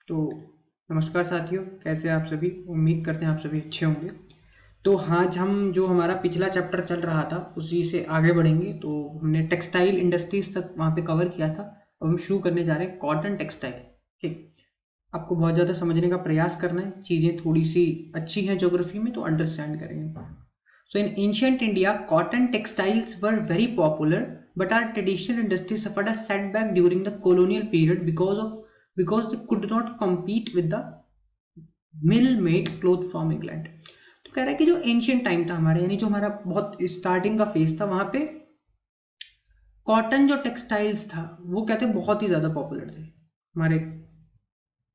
तो नमस्कार साथियों, कैसे हैं आप सभी। उम्मीद करते हैं आप सभी अच्छे होंगे। तो आज हम जो हमारा पिछला चैप्टर चल रहा था उसी से आगे बढ़ेंगे। तो हमने टेक्सटाइल इंडस्ट्रीज तक वहाँ पे कवर किया था। अब हम शुरू करने जा रहे हैं कॉटन टेक्सटाइल। ठीक, आपको बहुत ज़्यादा समझने का प्रयास करना है। चीज़ें थोड़ी सी अच्छी हैं ज्योग्राफी में तो अंडरस्टैंड करेंगे। So in ancient India, cotton textiles were very popular, but our traditional industry suffered a setback during the colonial period because they could not compete with the mill-made cloth from England. तो कह रहा है कि जो ancient time था हमारे, यानी जो हमारा बहुत स्टार्टिंग का फेज था, वहां पे कॉटन जो टेक्सटाइल्स था वो क्या थे, बहुत ही ज्यादा पॉपुलर थे। हमारे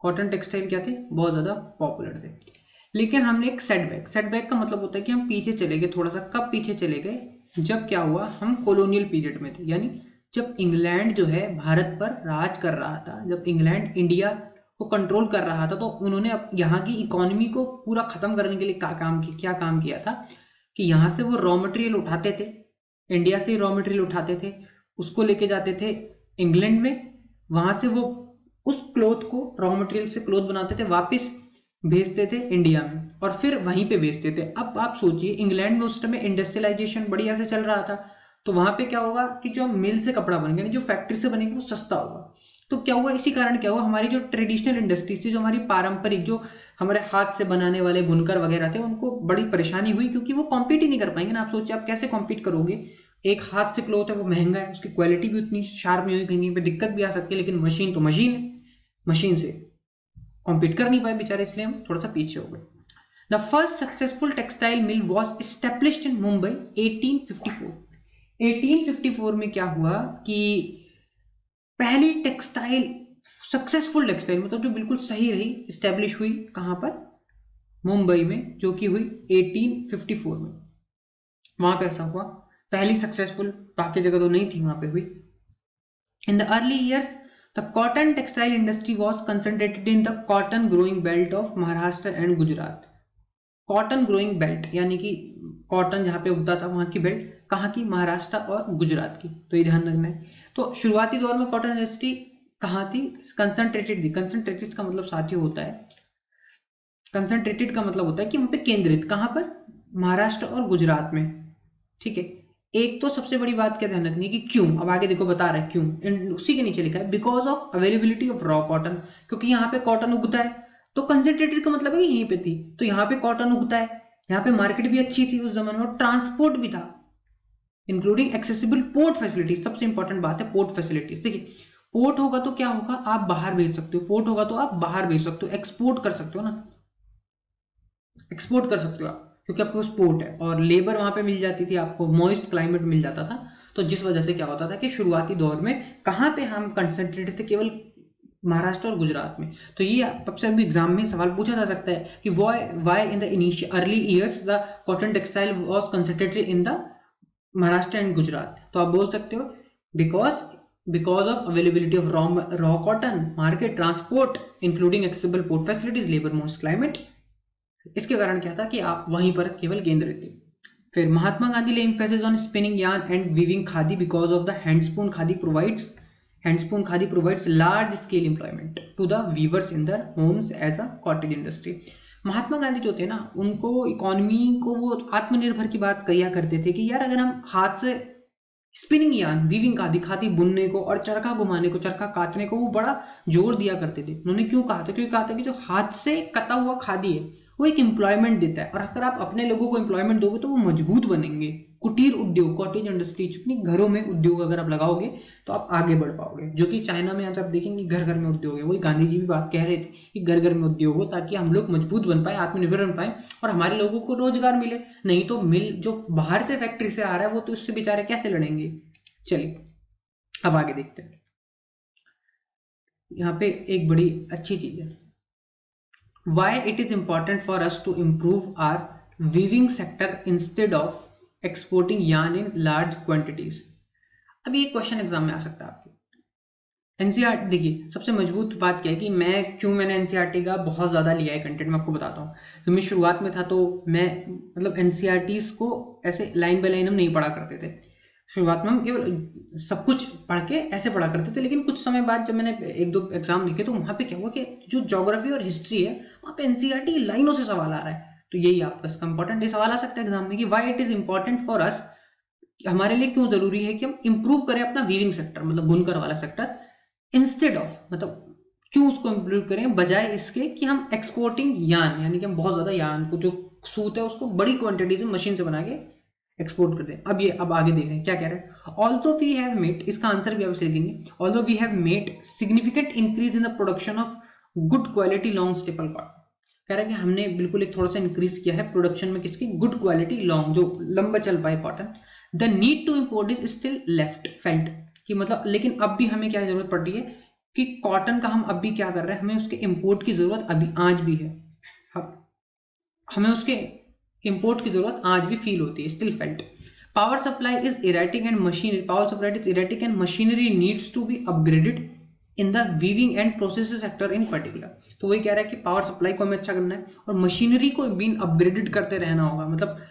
कॉटन टेक्सटाइल क्या थे, बहुत ज्यादा पॉपुलर थे। लेकिन हमने एक सेटबैक का मतलब होता है कि हम पीछे चले गए थोड़ा सा। कब पीछे चले गए? जब क्या हुआ, हम कॉलोनियल पीरियड में थे, यानी जब इंग्लैंड जो है भारत पर राज कर रहा था, जब इंग्लैंड इंडिया को कंट्रोल कर रहा था, तो उन्होंने यहाँ की इकोनॉमी को पूरा खत्म करने के लिए क्या काम किया था कि यहाँ से वो रॉ मटेरियल उठाते थे, इंडिया से रॉ मटेरियल उठाते थे, उसको लेके जाते थे इंग्लैंड में। वहां से वो उस क्लोथ को, रॉ मटेरियल से क्लोथ बनाते थे, वापस भेजते थे इंडिया में और फिर वहीं पे बेचते थे। अब आप सोचिए, इंग्लैंड में उस समय इंडस्ट्रियलाइजेशन बढ़िया से चल रहा था, तो वहां पे क्या होगा कि जो मिल से कपड़ा बनेगा, जो फैक्ट्री से बनेगा, वो सस्ता होगा। तो क्या हुआ, इसी कारण क्या हुआ, हमारी जो ट्रेडिशनल इंडस्ट्रीज थी, जो हमारी पारंपरिक, जो हमारे हाथ से बनाने वाले बुनकर वगैरह थे, उनको बड़ी परेशानी हुई, क्योंकि वो कॉम्पीट ही नहीं कर पाएंगे ना। आप सोचिए, आप कैसे कॉम्पीट करोगे? एक हाथ से क्लोथ है, वो महंगा है, उसकी क्वालिटी भी उतनी शार्प नहीं हुई, कहीं पे दिक्कत भी आ सकती है। लेकिन मशीन तो मशीन है, मशीन से कॉम्पीट कर नहीं पाए बेचारे, इसलिए हम थोड़ा सा पीछे हो गए। The first successful textile mill was established in Mumbai 1854। 1854 में क्या हुआ कि पहली टेक्सटाइल, सक्सेसफुल टेक्सटाइल मतलब जो बिल्कुल सही रही, एस्टेब्लिश हुई कहां पर? मुंबई में, जो कि हुई 1854 में। वहां पे ऐसा हुआ, पहली सक्सेसफुल, बाकी जगह तो नहीं थी, वहां पे हुई। In the early years the cotton textile industry was concentrated in the cotton growing belt of Maharashtra and Gujarat. Cotton growing belt यानी कि कॉटन जहां पे उगता था वहां की बेल्ट कहाँ की? महाराष्ट्र और गुजरात की। तो ये ध्यान रखना है। तो शुरुआती दौर में कॉटन इंडस्ट्री कहाँ थी? कंसंट्रेटेड थी। कंसंट्रेटेड का मतलब साथियों होता है, कंसंट्रेटेड का मतलब होता है कि वहां पे केंद्रित, कहां पर? महाराष्ट्र और गुजरात में। ठीक है। एक तो सबसे बड़ी बात क्या ध्यान रखनी है कि क्यों, अब आगे देखो बता रहा है क्यों, उसी के नीचे लिखा है because of availability of raw cotton, क्योंकि यहाँ पे कॉटन उगता है। तो कंसेंट्रेटेड का मतलब है कि यहीं पे थी, तो यहाँ पे कॉटन उगता है, यहाँ पे मार्केट भी अच्छी थी उस जमाने में, और ट्रांसपोर्ट भी था, इंक्लूडिंग एक्सेसिबल पोर्ट फैसिलिटीज। सबसे इंपॉर्टेंट बात है पोर्ट फैसिलिटीज। देखिए, पोर्ट होगा तो क्या होगा, आप बाहर भेज सकते हो, पोर्ट होगा तो आप बाहर भेज सकते हो, एक्सपोर्ट कर सकते हो ना, एक्सपोर्ट कर सकते हो आप, क्योंकि आपके पास पोर्ट है, और लेबर वहां पे मिल जाती थी आपको, मॉइस्ट क्लाइमेट मिल जाता था। तो जिस वजह से क्या होता था कि शुरुआती दौर में कहां पे हम कंसंट्रेटेड थे? केवल महाराष्ट्र और गुजरात में। तो ये सबसे अभी एग्जाम में सवाल पूछा जा सकता है कि why in the initial early years the cotton textile was concentrated in the Maharashtra and Gujarat. तो आप बोल सकते हो because of availability of raw cotton, market, transport including accessible port facilities, labour, moist climate. इसके कारण क्या था कि आप वहीं पर केवल केंद्रित थे। फिर Mahatma Gandhi laid emphasis on spinning yarn and weaving khadi because of the handspun khadi provides large scale employment to the weavers in their homes as a cottage industry. Mahatma Gandhi जो थे ना, उनको इकोनॉमी को वो आत्मनिर्भर की बात कहा करते थे कि यार अगर हम हाथ से स्पिनिंग यार्न, वीविंग खादी बुनने को और चरखा घुमाने को, चरखा कातने को वो बड़ा जोर दिया करते थे। उन्होंने क्यों कहा था? क्योंकि कहा था कि जो हाथ से कता हुआ खादी है वो एक एम्प्लॉयमेंट देता है, और अगर आप अपने लोगों को एम्प्लॉयमेंट दोगे तो वो मजबूत बनेंगे। कुटीर उद्योग, कॉटेज इंडस्ट्री, अपनी घरों में उद्योग अगर आप लगाओगे तो आप आगे बढ़ पाओगे, जो कि चाइना में आज आप देखेंगे घर घर में उद्योग है। वही गांधी जी भी बात कह रहे थे कि घर घर में उद्योग हो, ताकि हम लोग मजबूत बन पाए, आत्मनिर्भर बन पाए, और हमारे लोगों को रोजगार मिले। नहीं तो मिल जो बाहर से फैक्ट्री से आ रहा है वो तो उससे बेचारे कैसे लड़ेंगे। चलिए अब आगे देखते हैं। यहाँ पे एक बड़ी अच्छी चीज है, why it is important for us to improve our weaving sector instead of exporting yarn in large quantities। अब ये क्वेश्चन एग्जाम में आ सकता है आपके। एनसीईआरटी, देखिए सबसे मजबूत बात क्या है कि मैंने एनसीईआरटी का बहुत ज्यादा लिया है कंटेंट, मैं आपको बताता हूँ। तो मैं शुरुआत में था तो मैं मतलब एनसीईआरटी को ऐसे लाइन बाय लाइन हम नहीं पढ़ा करते थे, शुरुआत में हम केवल सब कुछ पढ़ के ऐसे पढ़ा करते थे, लेकिन कुछ समय बाद जब मैंने एक दो एग्जाम देखे तो वहाँ पे क्या हुआ कि जो ज्योग्राफी और हिस्ट्री है वहाँ पे एनसीईआरटी लाइनों से सवाल आ रहा है। तो यही आपका इसका इंपॉर्टेंट ये सवाल आ सकता है एग्जाम में कि why it is important for अस, हमारे लिए क्यों जरूरी है कि हम इंप्रूव करें अपना वीविंग सेक्टर, मतलब बुनकर वाला सेक्टर, इंस्टेड ऑफ, मतलब क्यों उसको इंप्रूव करें बजाय इसके कि हम एक्सपोर्टिंग यान, यानी कि हम बहुत ज्यादा यान को, जो सूत है उसको बड़ी क्वांटिटीज में मशीन से बना के एक्सपोर्ट कर दें। अब आगे देख रहे हैं क्या कह रहे हैं। ऑल्दो वी हैव मेड, इसका आंसर भी आप इसे देंगे, although we have made significant increase in the production of good quality long staple cotton, कह रहा है कि हमने बिल्कुल एक थोड़ा सा इंक्रीज किया है प्रोडक्शन में किसकी, गुड क्वालिटी लॉन्ग, जो लंबा चल पाए cotton. The need to import is still left felt, कि मतलब लेकिन अब भी हमें क्या जरूरत पड़ रही है कि कॉटन का हम अब भी क्या कर रहे हैं, हमें उसके इंपोर्ट की जरूरत अभी आज भी है, हमें उसके इंपोर्ट की जरूरत आज भी फील होती है, still felt. Power supply is erratic and machinery, power supply is erratic and machinery needs to be upgraded in the weaving and process sector in particular. तो वही कह रहा है कि पावर सप्लाई को हमें अच्छा करना है और मशीनरी को भी अपग्रेडेड करते रहना होगा। मतलब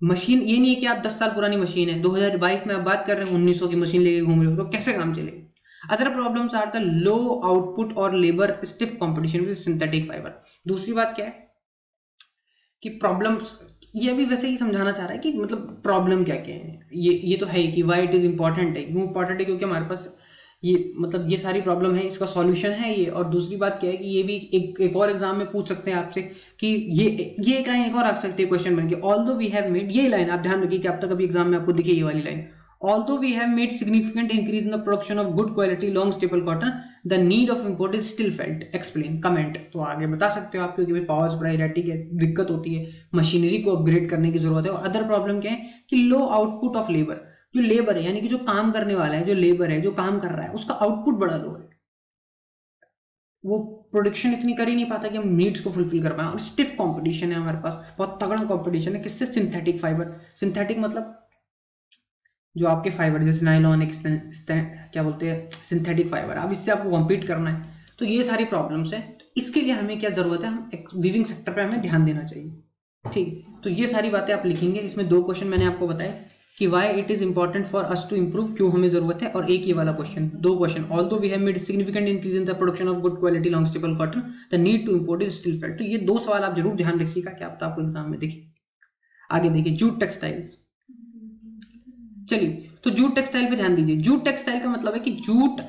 मशीन ये नहीं है कि आप 10 साल पुरानी मशीन है, 2022 में आप बात कर रहे हैं 1900 की मशीन लेके घूम रहे हो, तो कैसे काम चलेगा। Other problems are the low output और labour stiff competition with synthetic fibre. दूसरी बात क्या है कि प्रॉब्लम्स, ये भी वैसे ही समझाना चाह रहा है कि मतलब प्रॉब्लम क्या क्या है, ये तो है कि व्हाई इट इज इंपॉर्टेंट है, क्यों इंपॉर्टेंट है, क्योंकि हमारे पास ये मतलब ये सारी प्रॉब्लम है, इसका सॉल्यूशन है ये। और दूसरी बात क्या है कि ये भी एक और एग्जाम में पूछ सकते हैं आपसे कि ये एक लाइन एक और आ सकती है क्वेश्चन बन के, ऑल्दो वी हैव मेड, ये लाइन आप ध्यान रखिए कि अब तक अभी एग्जाम में आपको दिखे ये वाली line, although we have made significant increase in the production of good quality long staple cotton, the need of import is still felt, explain, comment. तो आगे बता सकते हो आप, क्योंकि पावर सप्लाई इरेटिक है, दिक्कत होती है, मशीनरी को अपग्रेड करने की जरूरत है। और अदर प्रॉब्लम क्या है कि लो आउटपुट ऑफ लेबर, जो लेबर है यानी कि जो काम करने वाला है, जो लेबर है जो काम कर रहा है, उसका आउटपुट बड़ा लो है, वो प्रोडक्शन इतनी कर ही नहीं पाता कि हम नीड्स को फुलफिल कर पाए। और स्टिफ कंपटीशन है हमारे पास, बहुत तगड़ा कंपटीशन है, किससे, सिंथेटिक फाइबर। सिंथेटिक मतलब जो आपके फाइबर जैसे नायलॉन, क्या बोलते हैं, सिंथेटिक फाइबर, अब इससे आपको कॉम्पीट करना है। तो ये सारी प्रॉब्लम्स है, इसके लिए हमें क्या जरूरत है, हम वीविंग सेक्टर पे हमें ध्यान देना चाहिए। ठीक, तो ये सारी बातें आप लिखेंगे। इसमें 2 क्वेश्चन मैंने आपको बताए कि why it is important for us to improve, क्यों हमें जरूरत है, और एक ये वाला question, 2 question, although we have made significant increase in the production of good quality long staple cotton, the need to import is still felt. तो ये 2 सवाल आप जरूर ध्यान रखिएगा, क्या पता आपको एग्जाम में दिखे। आगे देखिए, जूट टेक्सटाइल्स। चलिए, तो जूट टेक्सटाइल पे ध्यान दीजिए। जूट टेक्सटाइल का मतलब है कि जूट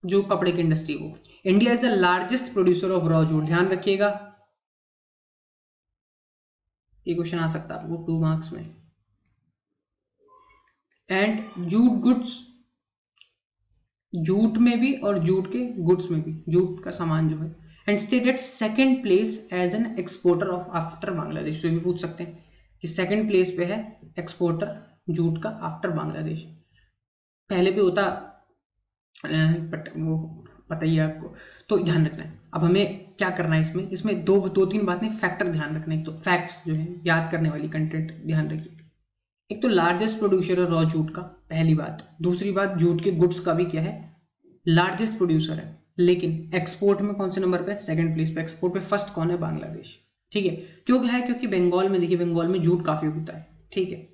जो कपड़े की इंडस्ट्री, वो India is the largest producer of raw jute, ध्यान रखिएगा, ये क्वेश्चन आ सकता है आपको 2 मार्क्स में। एंड जूट गुड्स, जूट में भी और जूट के गुड्स में भी, जूट का सामान जो है, and stayed at second place as an exporter of after Bangladesh. तो ये भी पूछ सकते हैं कि सेकंड प्लेस पे है एक्सपोर्टर जूट का आफ्टर बांग्लादेश। पहले भी होता बट वो पता ही है आपको, तो ध्यान रखना है। अब हमें क्या करना है इसमें दो तीन बातें फैक्टर ध्यान रखना है। तो फैक्ट्स जो है याद करने वाली, कंटेंट ध्यान रखिए। एक तो लार्जेस्ट प्रोड्यूसर है रॉ जूट का, पहली बात। दूसरी बात, जूट के गुड्स का भी क्या है, लार्जेस्ट प्रोड्यूसर है, लेकिन एक्सपोर्ट में कौन से नंबर पे, सेकंड प्लेस पे। एक्सपोर्ट पे फर्स्ट कौन है, बांग्लादेश। ठीक है, क्यों है, क्योंकि बंगाल में, देखिए बंगाल में जूट काफी होता है। ठीक है,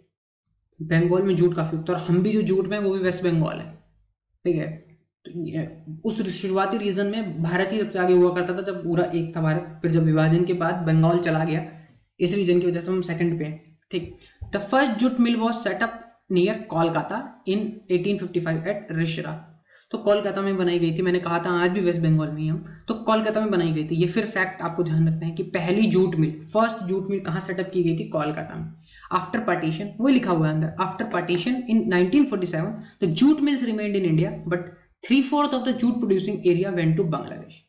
बंगाल में जूट काफी होता है, और हम भी जो जूट में वो भी वेस्ट बंगाल है। ठीक है, तो उस शुरुआती रीजन में भारत ही सबसे आगे हुआ करता था जब पूरा एक था भारत, फिर जब विभाजन के बाद बंगाल चला गया, इस रीजन की वजह से हम सेकंड पे हैं। ठीक, the first jute mill was set up near Kolkata in 1855 at Rishra. तो कोलकाता में बनाई गई थी, मैंने कहा था आज भी वेस्ट बंगाल में ही हम, तो कोलकाता में बनाई गई थी। ये फिर फैक्ट आपको ध्यान रखना है कि पहली जूट मिल, फर्स्ट जूट मिल कहाँ सेटअप की गई थी, कोलकाता में। आफ्टर पार्टीशन, वो लिखा हुआ है अंदर, after partition in 1947 the jute mills remained in India but 3/4 of the jute producing area went to Bangladesh.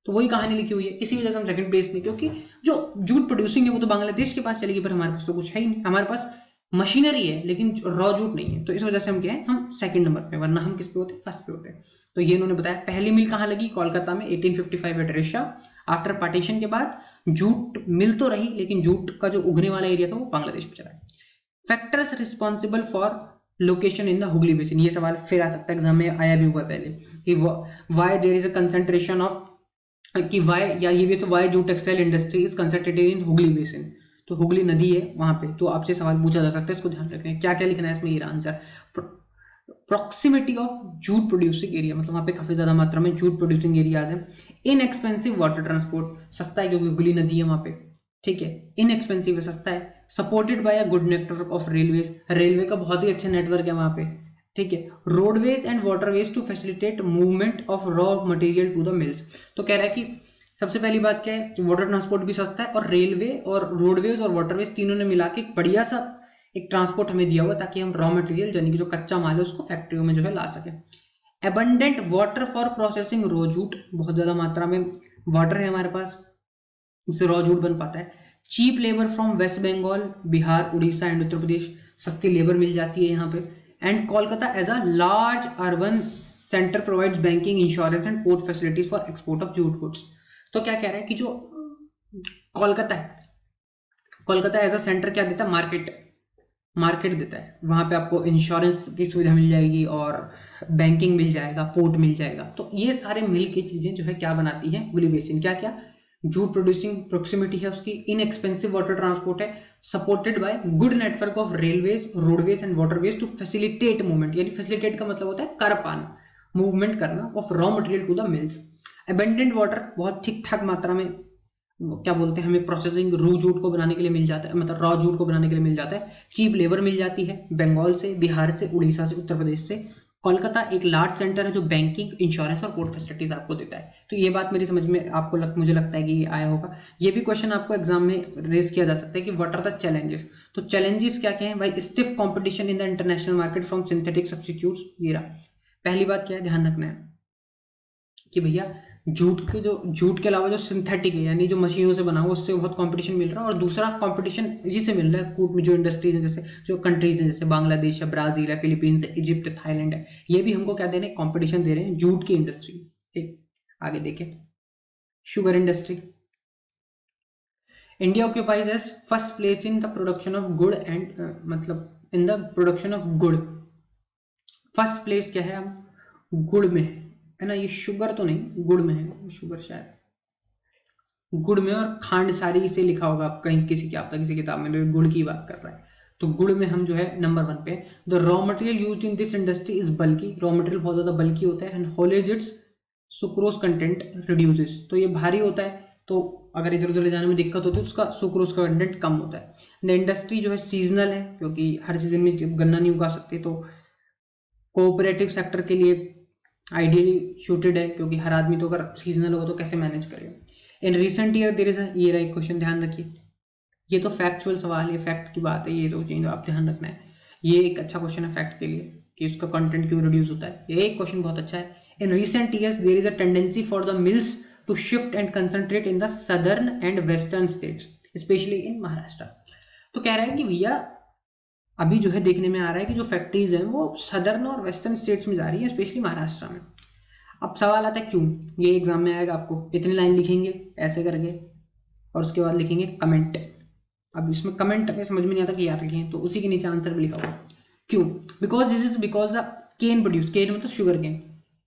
तो वही कहानी लिखी हुई है, इसी वजह से हम सेकंड प्लेस में, क्योंकि जो जूट प्रोड्यूसिंग है वो तो बांग्लादेश के पास चलेगी, पर हमारे पास तो कुछ है ही नहीं, हमारे पास मशीनरी है लेकिन रॉ जूट नहीं है। तो इस वजह से हम क्या है, हम सेकंड नंबर पे, वरना हम किस पे होते, फर्स्ट पे होते। तो ये इन्होंने बताया। पहली मिल कहाँ लगी, कोलकाता में 1855 एट रिशा। आफ्टर पार्टीशन के बाद जूट मिल तो रही, लेकिन जूट का जो उगने वाला एरिया था वो बांग्लादेश में चला है। Factors responsible for location in the Hooghly basin, ये सवाल फिर आ सकता है, एग्जाम में आया भी हुआ पहले कि why there is a concentration of, कि वाई, या ये भी तो why jute textile industry is concentrated in Hooghly basin. तो हुगली नदी है वहां पे, तो आपसे सवाल पूछा जा सकता है, इसको ध्यान रखना है। क्या क्या लिखना है इसमें, ये answer. Proximity of jute producing area, मतलब वहाँ पे काफी ज्यादा मात्रा में जूट प्रोड्यूसिंग एरियाज है। इनएक्सपेंसिव वाटर ट्रांसपोर्ट, सस्ता है क्योंकि हुगली नदी है वहाँ पे, ठीक है, इनएक्सपेंसिव है, सस्ता है। Supported bye a good network of railways, railway का बहुत ही अच्छा नेटवर्क है वहाँ पे, ठीक है। Roadways and waterways to facilitate movement of raw material to the mills. तो कह रहा है कि सबसे पहली बात क्या है, वाटर ट्रांसपोर्ट भी सस्ता है और रेलवे और रोडवेज और वाटरवेज तीनों ने मिला के एक बढ़िया सा एक ट्रांसपोर्ट हमें दिया हुआ ताकि हम रॉ मटेरियल यानी कि जो कच्चा माल है उसको फैक्ट्रियों में जो है ला सके। Abundant water for processing raw jute, बहुत ज्यादा मात्रा में वाटर है हमारे पास जिससे रॉ जूट बन पाता है। Cheap labour from West Bengal, Bihar, Orissa and Uttar Pradesh, सस्ती लेबर मिल जाती है यहाँ पे। And Kolkata as a large urban centre provides banking, insurance and port facilities for export of jute goods. तो क्या कह रहा है कि जो कोलकाता है, कोलकाता एज अ सेंटर क्या देता है, मार्केट देता है, वहां पे आपको इंश्योरेंस की सुविधा मिल जाएगी और बैंकिंग मिल जाएगा, पोर्ट मिल जाएगा। तो ये सारे मिल की चीजें जो है क्या बनाती है हुगली बेसिन, क्या क्या, जूट प्रोड्यूसिंग प्रोक्सिमिटी है उसकी, इनएक्सपेंसिव वाटर ट्रांसपोर्ट है, supported by good network of railways, roadways and waterways to facilitate movement, यानी फैसिलिटेट का मतलब होता है कर पाना, मूवमेंट करना of raw material to the mills. Abundant water, बहुत ठीक ठाक मात्रा में क्या बोलते हैं हमें प्रोसेसिंग रू जूट को बनाने के लिए मिल जाता है, मतलब रॉ जूट को बनाने के लिए मिल जाता है। चीप लेबर मिल जाती है बंगाल से, बिहार से, उड़ीसा से, उत्तर प्रदेश से। कोलकाता एक लार्ज सेंटर है जो बैंकिंग, इंश्योरेंस और पोर्ट फैसिलिटीज आपको देता है। तो ये बात मेरी समझ में आपको मुझे लगता है कि ये आया होगा। ये भी क्वेश्चन आपको एग्जाम में रेज किया जा सकता है कि व्हाट आर द चैलेंजेस। तो चैलेंजेस क्या क्या है भाई, stiff competition in the international market from synthetic substitutes. ये रहा पहली बात, क्या है ध्यान रखना है कि भैया जूट के अलावा जो सिंथेटिक है यानी जो मशीनों से बना हुआ उससे बहुत कंपटीशन मिल रहा है, और दूसरा कंपटीशन इसी से मिल रहा है कूट में जो इंडस्ट्रीज है, जैसे जो कंट्रीज हैं जैसे बांग्लादेश है, ब्राजील है, फिलीपींस है, इजिप्ट, थाईलैंड है, ये भी हमको क्या दे रहे हैं, कंपटीशन दे रहे हैं जूट की इंडस्ट्री। ठीक, आगे देखें, sugar industry. India occupies as first place in the production of gur and मतलब in the production of gur. First place क्या है, हम गुड़ में है ना, ये शुगर तो नहीं, गुड़ में है, शुगर शायद गुड़ में, और खांड सारी से लिखा होगा आप कहीं किसी किताब में गुड़ की बात कर रहा है, तो गुड़ में हम जो है नंबर 1 पे। The raw material used in this industry is bulky, raw material बहुत ज्यादा बल्की होता है। And haulage it's sucrose content reduces, तो ये भारी होता है, तो अगर इधर उधर ले जाने में दिक्कत होती है तो उसका सुक्रोज का कंटेंट कम होता है। द इंडस्ट्री जो है सीजनल है, क्योंकि हर सीजन में जब गन्ना नहीं उगा सकते, तो कोऑपरेटिव सेक्टर के लिए आइडियली शूटेड है, क्योंकि हर आदमी तो अगर सीजनल होगा तो कैसे मैनेज करेगा। In recent year there is ये रहा एक क्वेश्चन, ध्यान रखिए, ये तो फैक्चुअल सवाल है, फैक्ट की बात है, ये तो चीज आप ध्यान रखना है। ये एक अच्छा क्वेश्चन है फैक्ट के लिए कि उसका कंटेंट क्यों रिड्यूस होता है, ये एक क्वेश्चन बहुत अच्छा है। In recent years there is a tendency for the mills to shift and concentrate in the southern and western states, specially in Maharashtra. तो कह रहा है कि भैया अभी जो है देखने में आ रहा है कि जो फैक्ट्रीज हैं वो सदर्न और वेस्टर्न स्टेट्स में जा रही है, स्पेशली महाराष्ट्र में। अब सवाल आता है क्यों, ये एग्जाम में आएगा आपको, इतनी लाइन लिखेंगे ऐसे करके और उसके बाद लिखेंगे कमेंट। अब इसमें कमेंट में समझ में नहीं आता कि यार लिखें, तो उसी के नीचे आंसर भी लिखा हुआ क्यों, because this is because the cane produce, cane मतलब शुगर केन,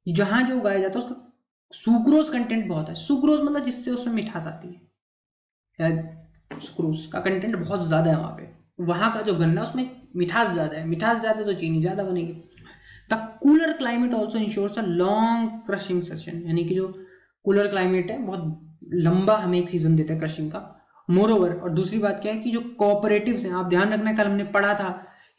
जहां जो उगाया जाता है उसका सुक्रोज कंटेंट बहुत है। सुक्रोज मतलब जिससे उसमें मिठास आती है, सुक्रोज का कंटेंट बहुत ज्यादा है वहां पे, वहां का जो गन्ना उसमें मिठास ज्यादा है, मिठास ज्यादा तो चीनी ज्यादा बनेगी। The cooler climate also ensures a long crushing session, यानी कि जो कूलर क्लाइमेट है बहुत लंबा हमें एक सीजन देता है क्रशिंग का। मोरओवर, और दूसरी बात क्या है कि जो कोऑपरेटिव्स हैं, आप ध्यान रखना, कल हमने पढ़ा था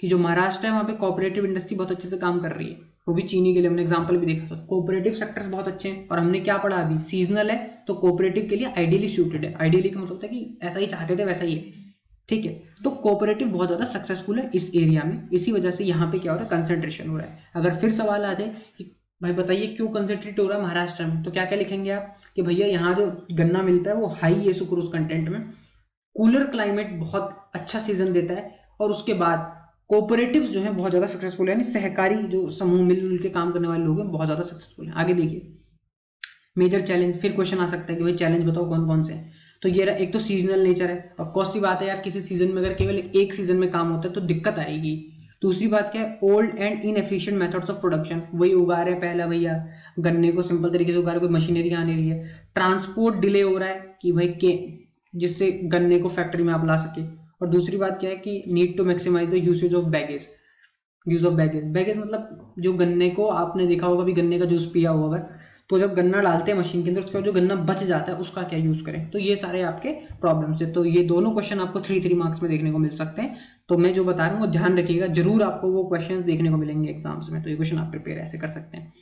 कि जो महाराष्ट्र है वहां पे कोऑपरेटिव इंडस्ट्री बहुत अच्छे से काम कर रही है, वो भी चीनी के लिए हमने एग्जांपल भी देखा था। कोऑपरेटिव सेक्टर्स बहुत अच्छे हैं, और हमने क्या पढ़ा अभी, सीजनल है तो कोऑपरेटिव के लिए आइडियली सूटेड है। आइडियली का मतलब होता है कि ऐसा ही चाहते थे वैसा ही है, ठीक है। तो कोऑपरेटिव बहुत ज्यादा सक्सेसफुल है इस एरिया में, इसी वजह से यहाँ पे क्या हो रहा है, कंसंट्रेशन हो रहा है। अगर फिर सवाल आ जाए कि भाई बताइए क्यों कंसंट्रेट हो रहा है महाराष्ट्र में, तो क्या क्या लिखेंगे आप कि भैया यहाँ जो गन्ना मिलता है वो हाई है सुक्रोज कंटेंट में, कूलर क्लाइमेट बहुत अच्छा सीजन देता है, और उसके बाद कोऑपरेटिव्स जो है बहुत ज्यादा सक्सेसफुल है, यानी सहकारी जो समूह मिलजुल के काम करने वाले लोग हैं बहुत ज्यादा सक्सेसफुल है। आगे देखिए, मेजर चैलेंज, फिर क्वेश्चन आ सकता है कि भाई चैलेंज बताओ कौन कौन से हैं। तो ये एक तो सीजनल नेचर है, ऑफ कोर्स की बात है यार, किसी सीजन में अगर केवल एक सीजन में काम होता है तो दिक्कत आएगी। दूसरी बात क्या है, old and inefficient methods of production, वही उगा रहे हैं पहला भैया गन्ने को सिंपल तरीके से उगा रहे, कोई मशीनरी आ नहीं रही है। ट्रांसपोर्ट डिले हो रहा है कि भाई के जिससे गन्ने को फैक्ट्री में आप ला सके। और दूसरी बात क्या है कि need to maximise the usage of bagasse, use of bagasse, bagasse मतलब जो गन्ने को आपने देखा होगा भी, गन्ने का जूस पिया होगा अगर, तो जब गन्ना डालते हैं मशीन के अंदर, उसका जो गन्ना बच जाता है उसका क्या यूज करें। तो ये सारे आपके प्रॉब्लम्स है। तो ये दोनों क्वेश्चन आपको 3 मार्क्स में देखने को मिल सकते हैं। तो मैं जो बता रहा हूँ वो ध्यान रखिएगा, जरूर आपको वो क्वेश्चन देखने को मिलेंगे एग्जाम्स में। तो ये क्वेश्चन आप प्रिपेयर ऐसे कर सकते हैं।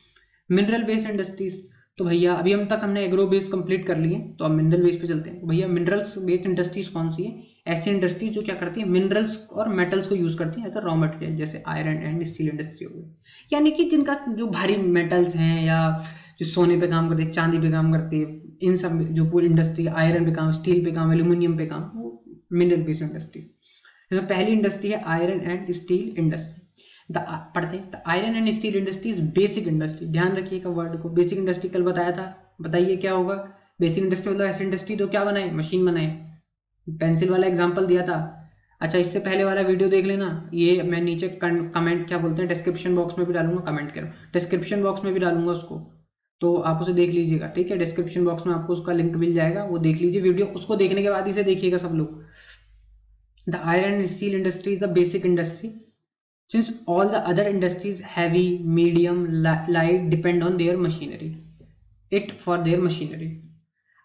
मिनरल बेस्ड इंडस्ट्रीज, तो भैया अभी हम तक हमने एग्रो बेस्ड कंप्लीट कर लिए, तो अब मिनरल बेस्ड पे चलते हैं। तो भैया मिनरल्स बेस्ड इंडस्ट्रीज कौन सी है? ऐसी इंडस्ट्रीज जो क्या करती है, मिनरल्स और मेटल्स को यूज करती है एज अ रॉ मटेरियल, जैसे आयरन एंड स्टील इंडस्ट्री हो गई। यानी कि जिनका जो भारी मेटल्स हैं या जो सोने पे काम करते हैं, चांदी पे काम करते हैं, इन सब जो पूरी इंडस्ट्री, आयरन पे काम, स्टील पे काम, एल्यूमिनियम पे काम, वो मिनरल बेस्ड इंडस्ट्री। तो पहली इंडस्ट्री है आयरन एंड स्टील इंडस्ट्री। पढ़ते हैं, iron and steel industry is basic industry. ध्यान रखिएगा वर्ड को, बेसिक इंडस्ट्री कल बताया था, बताइए क्या होगा। बेसिक इंडस्ट्री मतलब ऐसी इंडस्ट्री जो क्या बनाए, मशीन बनाए। पेंसिल वाला एग्जांपल दिया था। अच्छा, इससे पहले वाला वीडियो देख लेना, ये मैं नीचे कमेंट क्या बोलते हैं, डिस्क्रिप्शन बॉक्स में भी डालूंगा, कमेंट करो, डिस्क्रिप्शन बॉक्स में भी डालूंगा उसको, तो आप उसे देख लीजिएगा, ठीक है। डिस्क्रिप्शन बॉक्स में आपको उसका लिंक मिल जाएगा, वो देख लीजिए वीडियो, उसको देखने के बाद इसे देखिएगा सब लोग। The iron and steel industry is the basic industry since all the other industries heavy, medium, light depend on their machinery, it for their machinery।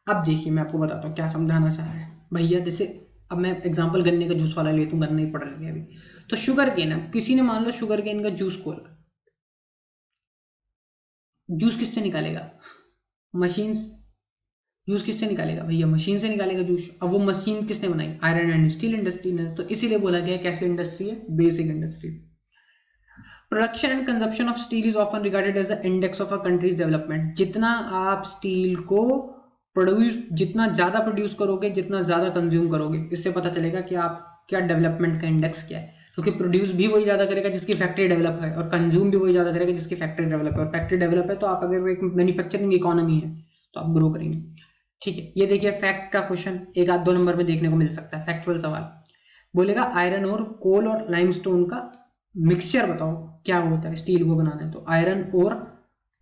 अब देखिए मैं आपको बताता हूँ क्या समझाना चाह रहा है भैया। जैसे अब मैं एग्जांपल गन्ने का जूस वाला लेता हूँ, गन्ना ही पड़ रही है अभी, तो शुगर केन है, किसी ने मान लो शुगर केन का जूस खोला, जूस किससे निकालेगा, मशीन। जूस किससे निकालेगा भैया, मशीन से निकालेगा जूस। अब वो मशीन किसने बनाई, आयरन एंड स्टील इंडस्ट्री ने। तो इसीलिए बोला गया कैसी इंडस्ट्री है, basic industry. Production and consumption of steel is often regarded as the index of a country's development. जितना आप स्टील को प्रोड्यूस, जितना ज्यादा प्रोड्यूस करोगे, जितना ज्यादा कंज्यूम करोगे, इससे पता चलेगा कि आप क्या डेवलपमेंट का इंडेक्स क्या है। क्योंकि प्रोड्यूस भी वही ज्यादा करेगा जिसकी फैक्ट्री डेवलप है, और कंज्यूम भी वही ज्यादा करेगा जिसकी फैक्ट्री डेवलप है। और फैक्ट्री डेवलप है तो आप अगर एक मैन्युफैक्चरिंग इकोनॉमी है तो आप ग्रो करेंगे, ठीक है। ये देखिए फैक्ट का क्वेश्चन 1-2 नंबर में देखने को मिल सकता है, फैक्चुअल सवाल। बोलेगा आयरन और कोल और लाइमस्टोन का मिक्सचर बताओ क्या होता है, स्टील को बनाना है। तो आयरन और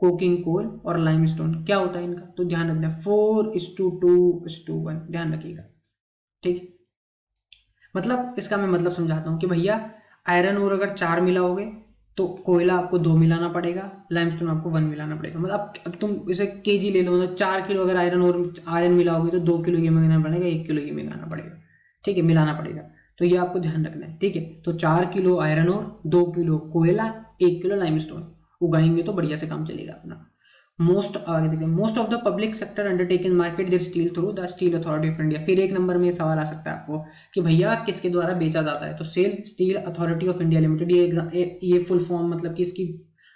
कोकिंग कोल और लाइमस्टोन क्या होता है इनका, तो ध्यान रखना 4:2:1, ध्यान रखिएगा, ठीक। मतलब इसका मैं मतलब समझाता हूँ कि भैया आयरन और अगर 4 मिलाओगे तो कोयला आपको 2 मिलाना पड़ेगा, लाइमस्टोन आपको 1 मिलाना पड़ेगा। मतलब अब तुम इसे केजी ले लो, मतलब 4 किलो अगर आयरन मिलाओगे तो 2 किलो ये मिलाना पड़ेगा, 1 किलो ये मिलाना पड़ेगा, ठीक है, मिलाना पड़ेगा। तो ये आपको ध्यान रखना है, ठीक है। तो 4 किलो आयरन और 2 किलो कोयला, 1 किलो लाइमस्टोन उगाएंगे तो बढ़िया से काम चलेगा अपना। मोस्ट आगे देखिए, most of the public sector undertaking market their steel through the steel authority of India. फिर 1 नंबर में सवाल आ सकता है आपको कि भैया किसके द्वारा बेचा जाता है, तो SAIL steel authority of India limited. ये फुल फॉर्म मतलब कि इसकी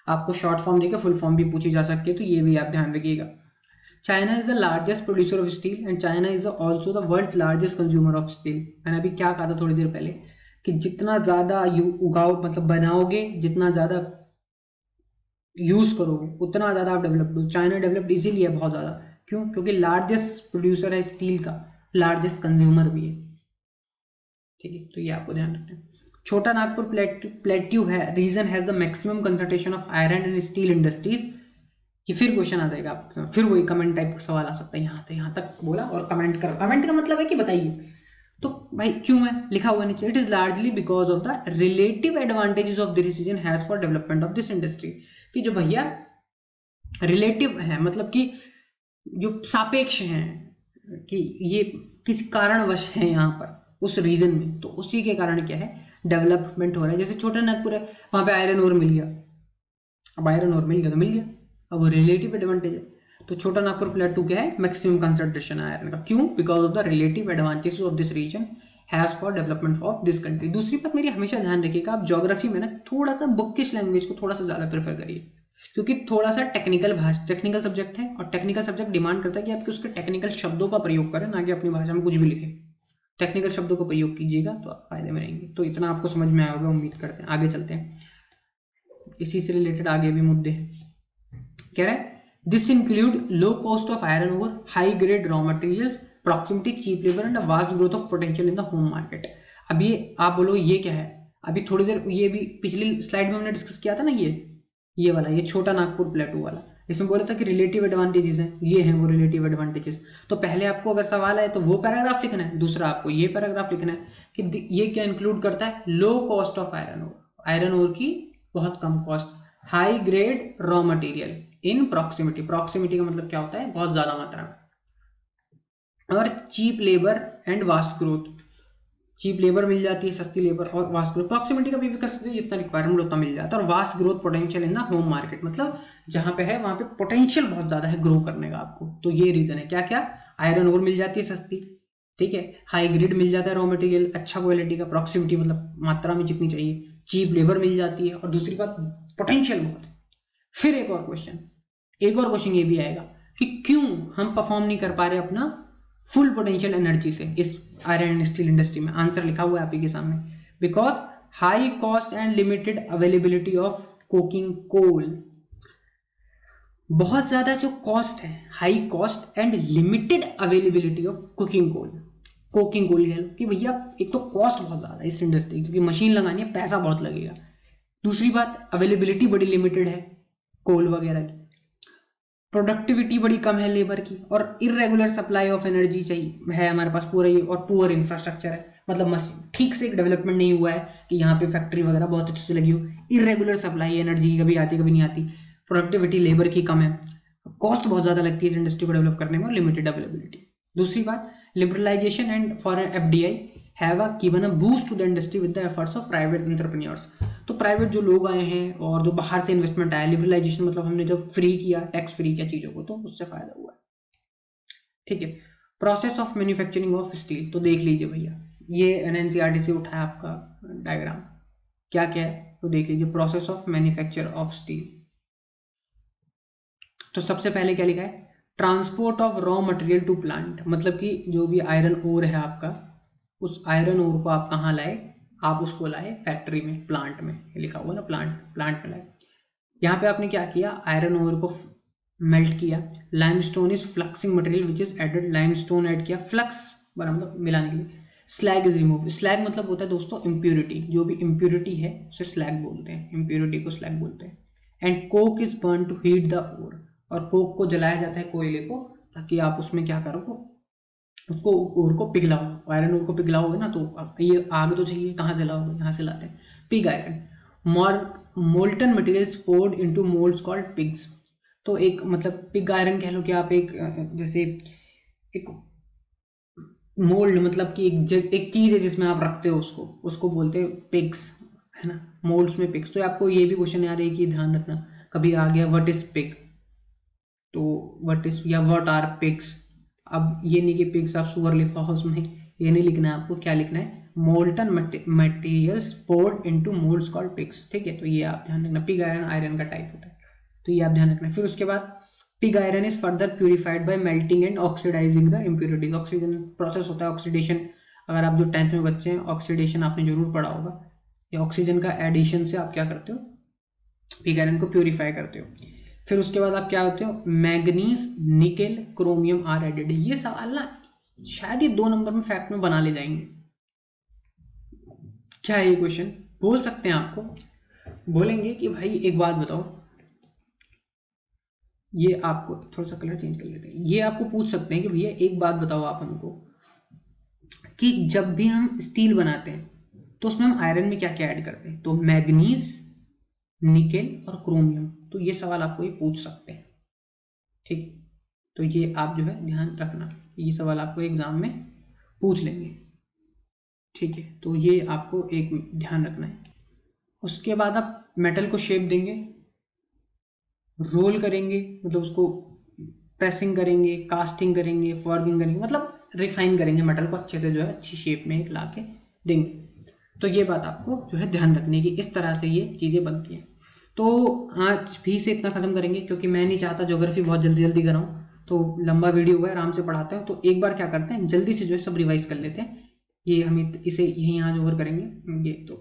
आपको शॉर्ट फॉर्म देकर फुल फॉर्म भी पूछी जा सकती है, तो ये भी आप ध्यान रखिएगा। China is the largest producer of steel and China is also the world largest consumer of steel. मैंने अभी क्या कहा था थोड़ी देर पहले कि जितना ज्यादा उगाओ मतलब बनाओगे, जितना ज्यादा यूज करोगे उतना ज्यादा आप डेवलप्ड हो। चाइना डेवलप्ड इजीली है बहुत ज्यादा, क्यों, क्योंकि लार्जेस्ट प्रोड्यूसर है स्टील का, लार्जेस्ट कंज्यूमर भी है, ठीक है। तो ये आपको ध्यान रखना है। छोटा नागपुर प्लेट्यू है region has the maximum concentration of iron and steel industries. ये फिर क्वेश्चन आ जाएगा आपका, फिर वही कमेंट टाइप का सवाल आ सकता है। यहाँ तक बोला और कमेंट करो। कमेंट का मतलब है कि बताइए तो भाई क्यों है, लिखा हुआ नीचे। It is largely because of the relative advantages of this region has for development of this industry. कि जो भैया रिलेटिव है मतलब कि जो सापेक्ष हैं, कि ये किस कारणवश है यहाँ पर उस रीजन में, तो उसी के कारण क्या है डेवलपमेंट हो रहा है। जैसे छोटा नागपुर है, वहां पे आयरन ओर मिल गया, अब आयरन ओर मिल गया तो मिल गया, अब वो रिलेटिव एडवांटेज है। तो छोटा नागपुर प्लेटू क्या है, मैक्सिमम कंसंट्रेशन है आयरन का। क्यों, because of the relative advantages of this region has for development of this country. दूसरी बात मेरी हमेशा ध्यान रखिएगा, आप ज्योग्राफी में ना थोड़ा सा बुकिश लैंग्वेज को थोड़ा सा ज्यादा प्रेफर करिए, क्योंकि थोड़ा सा टेक्निकल सब्जेक्ट है, और टेक्निकल सब्जेक्ट डिमांड करता है कि आप उसके टेक्निकल शब्दों का प्रयोग करें, ना कि अपनी भाषा में कुछ भी लिखें। टेक्निकल शब्दों का प्रयोग कीजिएगा तो आप फायदे में रहेंगे। तो इतना आपको समझ में आया होगा, उम्मीद करते हैं। आगे चलते हैं, इसी से रिलेटेड आगे भी मुद्दे कह रहे हैं। This include low cost of iron ore, high grade raw materials, proximity, cheap labour and vast growth of potential in the home market. अब ये आप बोलो ये क्या है, अभी थोड़ी देर ये भी पिछली स्लाइड में हमने डिस्कस किया था ना, ये वाला, ये छोटा नागपुर प्लेटू वाला, इसमें बोला था कि रिलेटिव एडवांटेजेस हैं, ये हैं वो रिलेटिव एडवांटेजेस। तो पहले आपको अगर सवाल है तो वो पैराग्राफ लिखना है, दूसरा आपको ये पैराग्राफ लिखना है कि ये क्या इंक्लूड करता है, low cost of iron ore, iron ore की बहुत कम cost, high grade raw material in proximity, proximity का मतलब क्या होता है, बहुत ज्यादा मात्रा में, और cheap labour and vast growth, cheap labour मिल जाती है, सस्ती लेबर, और वास्ट ग्रोथ, प्रॉक्सिमिटी का भी कर सकते हो, जितना रिक्वायरमेंट उतना मिल जाता है, और vast growth potential in the home market, मतलब जहां पे है वहां पे पोटेंशियल बहुत ज्यादा है ग्रो करने का आपको। तो ये रीजन है। क्या क्या, आयरन ओर मिल जाती है सस्ती, ठीक है, हाई ग्रेड मिल जाता है रॉ मटेरियल अच्छा क्वालिटी का, प्रॉक्सिमिटी मतलब मात्रा में जितनी चाहिए, चीप लेबर मिल जाती है, और दूसरी बात पोटेंशियल बहुत है। फिर एक और क्वेश्चन ये भी आएगा कि क्यों हम परफॉर्म नहीं कर पा रहे अपना फुल पोटेंशियल एनर्जी से इस आयरन एंड स्टील इंडस्ट्री में। आंसर लिखा हुआ है आप ही के सामने, because high cost and limited availability of coking coal, बहुत ज्यादा जो कॉस्ट है, high cost and limited availability of cooking coal, coking coal कह लो कि भैया एक तो कॉस्ट बहुत ज्यादा है इस इंडस्ट्री क्योंकि मशीन लगानी है, पैसा बहुत लगेगा, दूसरी बात अवेलेबिलिटी बड़ी लिमिटेड है कोल वगैरह की, प्रोडक्टिविटी बड़ी कम है लेबर की, और इरेगुलर सप्लाई ऑफ एनर्जी चाहिए है हमारे पास पूरा ही, और पुअर इंफ्रास्ट्रक्चर है, मतलब ठीक से एक डेवलपमेंट नहीं हुआ है कि यहाँ पे फैक्ट्री वगैरह बहुत अच्छे से लगी हो, इरेगुलर सप्लाई एनर्जी कभी आती कभी नहीं आती, प्रोडक्टिविटी लेबर की कम है, कॉस्ट बहुत ज्यादा लगती है इस इंडस्ट्री को डेवलप करने में, और लिमिटेड अवेलेबिलिटी। दूसरी बात, liberalisation and for FDI have given a boost to the industry with the efforts of private entrepreneurs, तो प्राइवेट जो लोग आए हैं और जो बाहर से इन्वेस्टमेंट आया, लिबरलाइजेशन मतलब हमने जब फ्री किया, टैक्स फ्री किया चीजों को, तो उससे फायदा हुआ, ठीक है। Process of manufacturing of steel, तो देख लीजिए भैया, ये NCERT से उठाया आपका डायग्राम, क्या क्या है तो देख लीजिए, process of manufacture of steel. तो सबसे पहले क्या लिखा है, transport of raw material to plant, मतलब कि जो भी आयरन ओर है आपका, उस आयरन ओर को आप कहाँ लाए, आप उसको लाए फैक्ट्री में, प्लांट में, लिखा हुआ ना प्लांट में लाए। यहाँ पे आपने क्या किया, आयरन ओर को मेल्ट किया, limestone is fluxing material which is added, limestone add किया फ्लक्स मतलब मिलाने के लिए, स्लैग इज रिमूव, स्लैग मतलब होता है दोस्तों इम्प्योरिटी, जो भी इम्प्योरिटी है उसे स्लैग बोलते हैं, इम्प्योरिटी को स्लैग बोलते हैं। And coke is burn to heat the ore, और कोक को जलाया जाता है कोयले को, ताकि आप उसमें क्या करो, उसको ओर को पिघलाओ, आयरन ओर को पिघलाओगे ना, तो ये आग तो चाहिए, कहाँ से लाओगे, यहाँ से लाते हैं, pig iron, molten materials poured into moulds called pigs, तो एक मतलब पिग आयरन कह लो कि आप एक जैसे एक मोल्ड, मतलब कि एक चीज है जिसमें आप रखते हो उसको बोलते हैं पिग्स, है ना, मोल्ड्स में पिग्स। तो आपको ये भी क्वेश्चन आ रही है कि ध्यान रखना, कभी आ गया व्हाट इज पिग, तो व्हाट इज या व्हाट आर पिग्स, अब ये नहीं कि पिग्स आप सुअर लिखा हो उसमें, ये नहीं लिखना है आपको, क्या लिखना है, molten materials poured into moulds called pigs, ठीक है। तो ये आप ध्यान रखना, पिग आयरन आयरन का टाइप होता है, तो ये आप ध्यान रखना। फिर उसके बाद pig iron is further purified by melting and oxidising the impurities, oxygen process होता है, ऑक्सीडेशन, अगर आप जो 10th में बच्चे हैं ऑक्सीडेशन आपने जरूर पढ़ा होगा, ये ऑक्सीजन का एडिशन से आप क्या करते हो, पिग आयरन को प्यूरिफाई करते हो। फिर उसके बाद आप क्या होते हो, manganese nickel chromium are added, ये सवाल ना शायद ये 2 नंबर में फैक्ट में बना ले जाएंगे, क्या है ये क्वेश्चन, बोल सकते हैं आपको, बोलेंगे कि भाई एक बात बताओ, ये आपको थोड़ा सा कलर चेंज कर लेते हैं, ये आपको पूछ सकते हैं कि भैया एक बात बताओ आप हमको कि जब भी हम स्टील बनाते हैं तो उसमें हम आयरन में क्या क्या ऐड करते हैं, तो मैग्नीज निकेल और क्रोमियम, तो ये सवाल आपको ये पूछ सकते हैं, ठीक, तो ये आप जो है ध्यान रखना, ये सवाल आपको एग्जाम में पूछ लेंगे, ठीक है, तो ये आपको एक ध्यान रखना है। उसके बाद आप मेटल को शेप देंगे, रोल करेंगे, मतलब उसको प्रेसिंग करेंगे, कास्टिंग करेंगे, फॉर्गिंग करेंगे, मतलब रिफाइन करेंगे मेटल को अच्छे से, जो है अच्छी शेप में ला के देंगे। तो ये बात आपको जो है ध्यान रखने की, इस तरह से ये चीज़ें बनती हैं। तो आज भी से इतना ख़त्म करेंगे, क्योंकि मैं नहीं चाहता ज्योग्राफी बहुत जल्दी जल्दी कराऊँ, तो लंबा वीडियो हुआ है, आराम से पढ़ाते हैं। तो एक बार क्या करते हैं, जल्दी से जो है सब रिवाइज कर लेते हैं, ये हम इसे यहीं यहाँ जो करेंगे। ये तो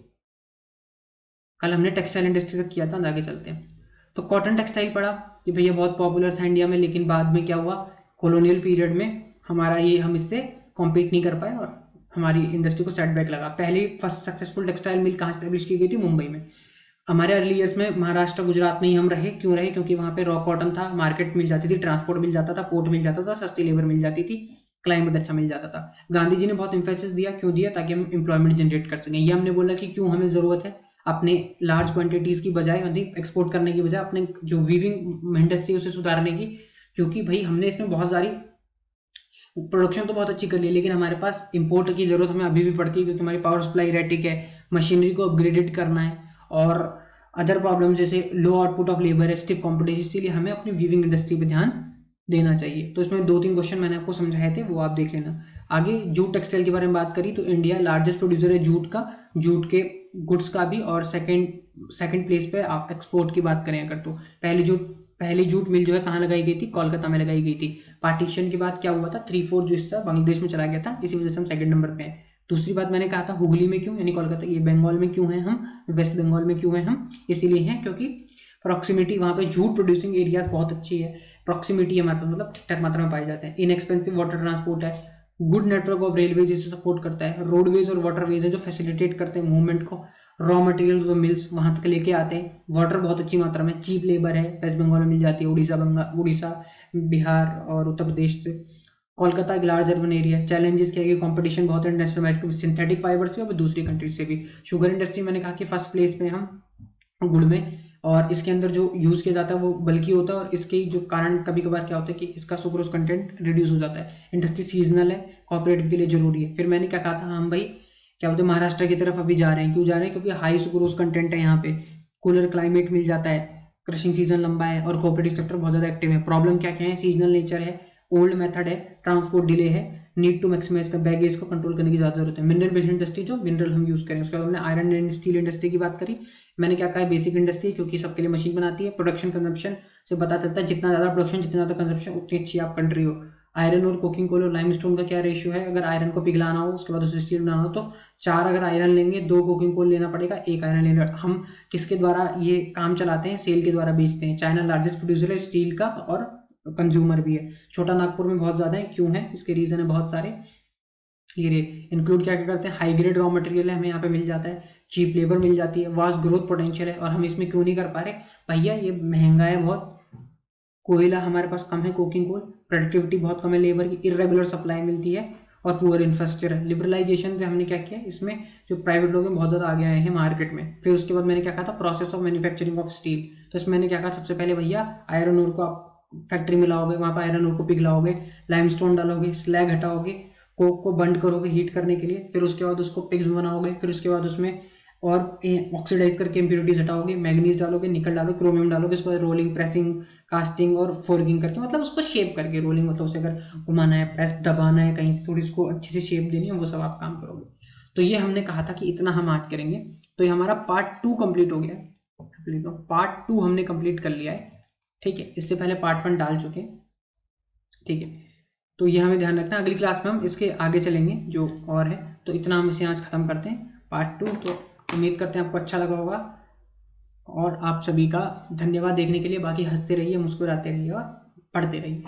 कल हमने टेक्सटाइल इंडस्ट्री तक किया था, आगे चलते हैं। तो कॉटन टेक्सटाइल पढ़ा कि भैया बहुत पॉपुलर था इंडिया में, लेकिन बाद में क्या हुआ, कॉलोनियल पीरियड में हमारा ये हम इससे कॉम्पीट नहीं कर पाए और हमारी इंडस्ट्री को सेटबैक लगा। पहली फर्स्ट सक्सेसफुल टेक्सटाइल मिल कहाँ स्टैब्लिश की गई थी, मुंबई में। हमारे अर्ली ईयर्स में महाराष्ट्र गुजरात में ही हम रहे, क्यों रहे, क्योंकि वहाँ पे रॉ कॉटन था, मार्केट मिल जाती थी, ट्रांसपोर्ट मिल जाता था, पोर्ट मिल जाता था, सस्ती लेबर मिल जाती थी, क्लाइमेट अच्छा मिल जाता था। गांधी जी ने बहुत इंफेसिस दिया, क्यों दिया, ताकि हम एम्प्लॉयमेंट जनरेट कर सकें। ये हमने बोला कि क्यों हमें जरूरत है, अपने लार्ज क्वांटिटीज़ की बजाय, मतलब एक्सपोर्ट करने की बजाय अपने जो वीविंग इंडस्ट्री उसे सुधारने की, क्योंकि भाई हमने इसमें बहुत सारी प्रोडक्शन तो बहुत अच्छी कर ली है, लेकिन हमारे पास इंपोर्ट की ज़रूरत हमें अभी भी पड़ती है, क्योंकि हमारी पावर सप्लाई रेटिक है, मशीनरी को अपग्रेडेड करना है और अदर प्रॉब्लम जैसे लो आउटपुट ऑफ लेबर है, स्टिफ कॉम्पिटिशन, इसीलिए हमें अपनी वीविंग इंडस्ट्री पर ध्यान देना चाहिए। तो इसमें 2-3 क्वेश्चन मैंने आपको समझाए थे, वो आप देख लेना। आगे जूट टेक्सटाइल के बारे में बात करी तो इंडिया लार्जेस्ट प्रोड्यूसर है जूट का, जूट के गुड्स का भी, और सेकंड प्लेस पे आप एक्सपोर्ट की बात करें अगर तो पहली जूट मिल जो है कहाँ लगाई गई थी, कोलकाता में लगाई गई थी। पार्टीशन के बाद क्या हुआ था, 3/4 जो हिस्सा बांग्लादेश में चला गया था, इसी वजह से हम सेकंड नंबर पे हैं। दूसरी बात मैंने कहा था हुगली में क्यों, यानी कोलकाता, ये बंगाल में क्यों हैं हम, वेस्ट बंगाल में क्यों हैं हम, इसीलिए हैं क्योंकि प्रॉक्सिमिटी, वहाँ पे जूट प्रोड्यूसिंग एरियाज बहुत अच्छी है, प्रॉक्सिमिटी हमारे पास मतलब ठीक ठाक मात्रा में पाए जाते हैं, इनएक्सपेंसिव वाटर ट्रांसपोर्ट है, गुड नेटवर्क ऑफ रेलवेज इसे सपोर्ट करता है, रोडवेज और वाटरवेज है जो फैसिलिटेट करते हैं मूवमेंट को, रॉ मटेरियल जो मिल्स वहां तक लेके आते हैं, वाटर बहुत अच्छी मात्रा में, चीप लेबर है, वेस्ट बंगाल में मिल जाती है, उड़ीसा बिहार और उत्तर प्रदेश से। कोलकाता एक लार्ज अर्बन एरिया है। चैलेंजेस क्या है कि कंपटीशन बहुत है इंडस्ट्रियल मार्केट, सिंथेटिक फाइबर से और दूसरी कंट्री से भी। शुगर इंडस्ट्री मैंने कहा कि फर्स्ट प्लेस पे हम गुड़ में, और इसके अंदर जो यूज़ किया जाता है वो बल्कि होता है, और इसके जो कारण कभी कभार क्या होता है कि इसका सुक्रोज कंटेंट रिड्यूस हो जाता है। इंडस्ट्री सीजनल है, कोऑपरेटिव के लिए जरूरी है। फिर मैंने क्या कहा था, हम भाई क्या बोलते हैं महाराष्ट्र की तरफ अभी जा रहे हैं, क्यों जा रहे हैं, क्योंकि हाई सुक्रोज कंटेंट है यहाँ पे, कूलर क्लाइमेट मिल जाता है, क्रशिंग सीजन लंबा है और कोऑपरेटिव सेक्टर बहुत ज़्यादा एक्टिव है। प्रॉब्लम क्या क्या है, सीजनल नेचर है, ओल्ड मेथड है, ट्रांसपोर्ट डिले है, नीड टू मैक्सिमाइज का बैगेज को कंट्रोल करने की ज़्यादा जरूरत है। मिनरल बेस्ड इंडस्ट्री जो मिनरल हम यूज़ करें, उसके बाद हमने आयरन एंड स्टील इंडस्ट्री की बात करी। मैंने क्या कहा, बेसिक इंडस्ट्री क्योंकि सबके लिए मशीन बनाती है, प्रोडक्शन कंजम्पशन से पता चलता है जितना ज़्यादा प्रोडक्शन जितना ज़्यादा कंजम्पशन उतनी अच्छी आप कंट्री हो। आयरन और कोकिंग कोल और लाइमस्टोन का क्या रेशियो है, अगर आयरन को पिघलाना हो उसके बाद उसे स्टील बनाना हो तो 4 अगर आयरन लेंगे 2 कोकिंग कोल लेना पड़ेगा, 1 आयरन लेना। हम किसके द्वारा ये काम चलाते हैं, सेल के द्वारा बेचते हैं। चाइना लार्जेस्ट प्रोड्यूसर है स्टील का और कंज्यूमर भी है। छोटा नागपुर में बहुत ज़्यादा है, क्यों है, इसके रीज़न है बहुत सारे। ये इंक्लूड क्या क्या करते हैं, हाई ग्रेड रॉ मटेरियल है हमें यहाँ पे मिल जाता है, चीप लेबर मिल जाती है, वास्ट ग्रोथ पोटेंशियल है, और हम इसमें क्यों नहीं कर पा रहे भैया, ये महंगा है बहुत, कोयला हमारे पास कम है, कोकिंग कोल, प्रोडक्टिविटी बहुत कम है लेबर की, इरेगुलर सप्लाई मिलती है और पुअर इंफ्रास्ट्रक्चर है। लिबरलाइजेशन से हमने क्या किया, इसमें जो प्राइवेट लोग हैं बहुत ज़्यादा आगे आए हैं मार्केट में। फिर उसके बाद मैंने क्या कहा था, process of manufacturing of steel. तो इसमें मैंने क्या कहा, सबसे पहले भैया आयरन ओर को आप फैक्ट्री में लाओगे, वहाँ पर आयरन ओर को पिघलाओगे, लाइमस्टोन डालोगे, स्लैग हटाओगे, कोक को बंड करोगे हीट करने के लिए, फिर उसके बाद उसको पिग्स बनाओगे, फिर उसके बाद उसमें और ऑक्सीडाइज करके इम्प्योरिटीज हटाओगे, मैग्नीज डालोगे, निकल डालोगे, क्रोमियम डालोगे, उसके बाद रोलिंग, प्रेसिंग, कास्टिंग और फोर्गिंग करके, मतलब उसको शेप करके, रोलिंग मतलब उसे अगर घुमाना है, प्रेस दबाना है, कहीं से थोड़ी उसको अच्छे से शेप देनी है, वो सब आप काम करोगे। तो ये हमने कहा था कि इतना हम आज करेंगे। तो ये हमारा पार्ट 2 कंप्लीट हो गया, पार्ट 2 हमने कंप्लीट कर लिया है, ठीक है। इससे पहले पार्ट 1 डाल चुके, ठीक है। तो ये हमें ध्यान रखना, अगली क्लास में हम इसके आगे चलेंगे जो और है। तो इतना हम इसे आज खत्म करते हैं पार्ट 2। तो उम्मीद करते हैं आपको अच्छा लगा होगा, और आप सभी का धन्यवाद देखने के लिए। बाकी हंसते रहिए, मुस्कुराते रहिए और पढ़ते रहिए।